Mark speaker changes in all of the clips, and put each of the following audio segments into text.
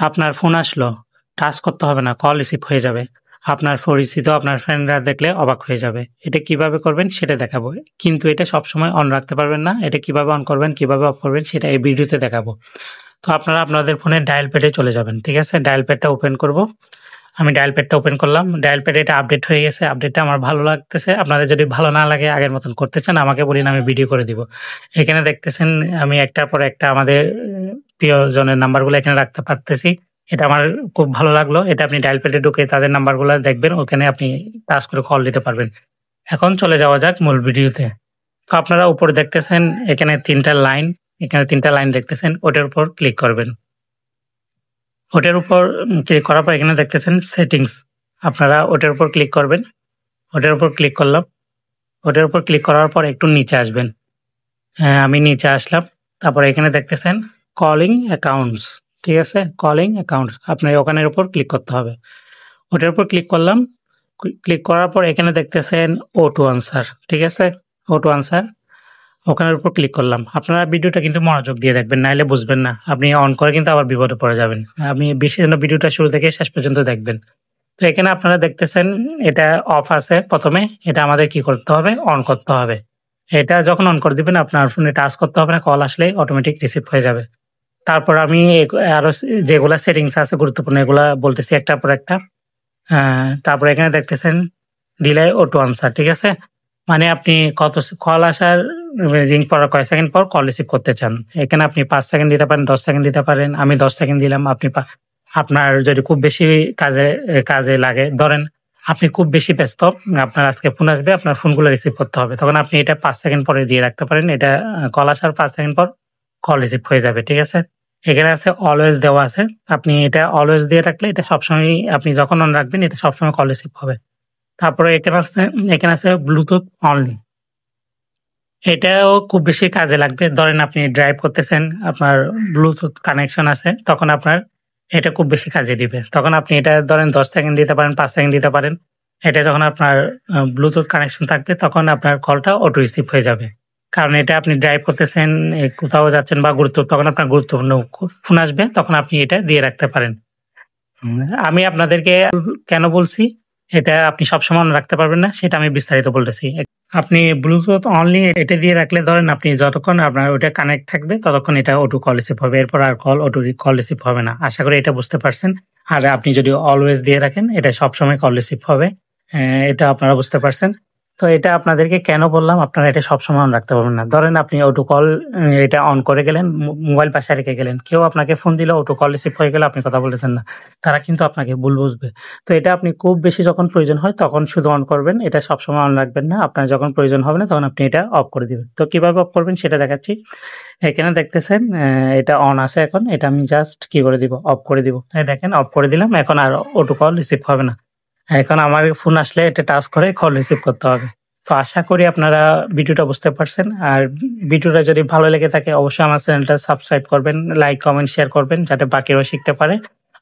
Speaker 1: আপনার ফোন আসলো, টাচ করতে হবে না, কল রিসিভ হয়ে যাবে। আপনার পরিচিত আপনার ফ্রেন্ডরা দেখলে অবাক হয়ে যাবে। এটা কিভাবে করবেন সেটা দেখাবো। কিন্তু এটা সবসময় অন রাখতে পারবেন না। এটা কিভাবে অন করবেন, কিভাবে অফ করবেন সেটা এই ভিডিওতে দেখাবো। তো আপনারা আপনাদের ফোনে ডায়াল প্যাডে চলে যাবেন। ঠিক আছে? ডায়াল প্যাডটা ওপেন করব। আমি ডায়াল প্যাডটা ওপেন করলাম। ডায়াল প্যাডে এটা আপডেট হয়ে গেছে। আপডেটটা আমার ভালো লাগতেছে। আপনাদের যদি ভালো না লাগে আগের মতন করতে চান আমাকে বলিন, আমি ভিডিও করে দিব। এখানে দেখতেছেন আমি একটার পর একটা আমাদের প্রিয়জনের নাম্বারগুলো এখানে রাখতে পারতেছি। এটা আমার খুব ভালো লাগলো। এটা আপনি ডায়াল প্যাডে ঢুকে তাদের নাম্বারগুলো দেখবেন। ওখানে আপনি টাচ করে কল দিতে পারবেন। এখন চলে যাওয়া যাক মূল ভিডিওতে। তো আপনারা উপরে দেখতেছেন এখানে ৩ টা লাইন, এখানে ৩ টা লাইন দেখতেছেন। ওটার উপর ক্লিক করবেন। ওটার উপর ক্লিক করার পর এখানে দেখতেছেন সেটিংস। আপনারা ওটার উপর ক্লিক করবেন। ওটার উপর ক্লিক করলাম। ওটার উপর ক্লিক করার পর একটু নিচে আসবেন। আমি নিচে আসলাম। তারপরে এখানে দেখতেছেন কলিং অ্যাকাউন্টস। ঠিক আছে? Calling accounts. আপনার ওখানের উপর ক্লিক করতে হবে। ওটার উপর ক্লিক করলাম। ক্লিক করার পর এখানে দেখতেছেন অটো আনসার। ঠিক আছে? Auto answer. ওখানের উপর ক্লিক করলাম। আপনারা ভিডিওটা কিন্তু মনোযোগ দিয়ে দেখবেন, নাইলে বুঝবেন না। আপনি অন করে কিন্তু আবার বিপদে পড়ে যাবেন। আপনি বেশি যেন ভিডিওটা শুরু থেকে শেষ পর্যন্ত দেখবেন। তো এখানে আপনারা দেখতেছেন এটা অফ আছে প্রথমে। এটা আমাদের কি করতে হবে? অন করতে হবে। এটা যখন অন করে দিবেন আপনার ফোনে টাচ করতে হবে না, কল আসলেই অটোমেটিক রিসিভ হয়ে যাবে। তারপর আমি আরো যেগুলা সেটিংস আছে গুরুত্বপূর্ণ এগুলা বলতেছি একটার পর একটা। তারপরে এখানে দেখতেছেন ডিলে অটো আনসার। ঠিক আছে? মানে আপনি কত কল আসার রিং পড়ার কয় সেকেন্ড পর কল রিসিভ করতে চান। এখানে আপনি ৫ সেকেন্ড দিতে পারেন, ১০ সেকেন্ড দিতে পারেন। আমি ১০ সেকেন্ড দিলাম। আপনি আপনার যদি খুব বেশি কাজে লাগে, ধরেন আপনি খুব বেশি ব্যস্ত, আপনার আজকে ফোন আসবে, আপনার ফোনগুলো রিসিভ করতে হবে। তখন আপনি এটা ৫ সেকেন্ড পরে দিয়ে রাখতে পারেন। এটা কল আসার ৫ সেকেন্ড পর কল রিসিভ হয়ে যাবে। ঠিক আছে? এখানে আছে অলওয়েজ দেওয়া আছে। আপনি এটা অলওয়েজ দিয়ে রাখলে এটা সবসময় আপনি যখন অন রাখবেন এটা সবসময় কল রিসিভ হবে। তারপরে এখানে আছে ব্লুটুথ অনলি। এটাও খুব বেশি কাজে লাগবে। ধরেন আপনি ড্রাইভ করতেছেন, আপনার ব্লুটুথ কানেকশন আছে, তখন আপনার এটা খুব বেশি কাজে দিবে। তখন আপনি এটা ধরেন ১০ সেকেন্ড দিতে পারেন, ৫ সেকেন্ড দিতে পারেন। এটা যখন আপনার ব্লুটুথ কানেকশন থাকবে তখন আপনার কলটা অটো রিসিভ হয়ে যাবে। কারণ এটা আপনি ড্রাইভ করতেছেন, কোথাও যাচ্ছেন বা তখন আপনার গুরুত্বপূর্ণ ফোন আসবে, তখন আপনি এটা দিয়ে রাখতে পারেন। আমি আপনাদেরকে কেন বলছি এটা আপনি সবসময় মনে রাখতে পারবেন না সেটা আমি বিস্তারিত বলতেছি। আপনি ব্লুটুথ অনলি এটা দিয়ে রাখলে ধরেন আপনি যতক্ষণ আপনার ওটা কানেক্ট থাকবে ততক্ষণ এটা অটো কল রিসিভ হবে। এরপর আর কল রিসিভ হবে না। আশা করি এটা বুঝতে পারছেন। আর আপনি যদি অলওয়েজ দিয়ে রাখেন এটা সবসময় কল রিসিভ হবে। এটা আপনারা বুঝতে পারছেন। তো এটা আপনাদেরকে কেন বললাম, আপনারা এটা সবসময় অন রাখতে পারবেন না। ধরেন আপনি অটো কল এটা অন করে গেলেন, মোবাইল পাশে রেখে গেলেন, কেউ আপনাকে ফোন দিলে অটো কল রিসিভ হয়ে গেলে আপনি কথা বলতেছেন না, তারা কিন্তু আপনাকে ভুল বুঝবে। তো এটা আপনি খুব বেশি যখন প্রয়োজন হয় তখন শুধু অন করবেন, এটা সবসময় অন রাখবেন না। আপনার যখন প্রয়োজন হবে না তখন আপনি এটা অফ করে দিবেন। তো কিভাবে অফ করবেন সেটা দেখাচ্ছি। এখানে দেখতেছেন এটা অন আছে এখন। এটা আমি জাস্ট কি করে দিব? অফ করে দিব। দেখেন অফ করে দিলাম। এখন আর অটো কল রিসিভ হবে না। এখন আমার ফোন আসলে এটা টাচ করে কল রিসিভ করতে হবে। তো আশা করি আপনারা ভিডিওটা বুঝতে পারছেন। আর ভিডিওটা যদি ভালো লেগে থাকে অবশ্যই আমার চ্যানেলটা সাবস্ক্রাইব করবেন, লাইক, কমেন্ট, শেয়ার করবেন যাতে বাকিরাও শিখতে পারে।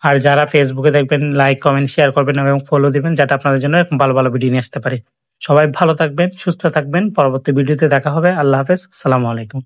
Speaker 1: আর যারা ফেসবুকে দেখবেন লাইক, কমেন্ট, শেয়ার করবেন এবং ফলো দিবেন যাতে আপনাদের জন্য এরকম ভালো ভালো ভিডিও নিয়ে আসতে পারি। সবাই ভালো থাকবেন, সুস্থ থাকবেন। পরবর্তী ভিডিওতে দেখা হবে। আল্লাহ হাফেজ। আসসালামু আলাইকুম।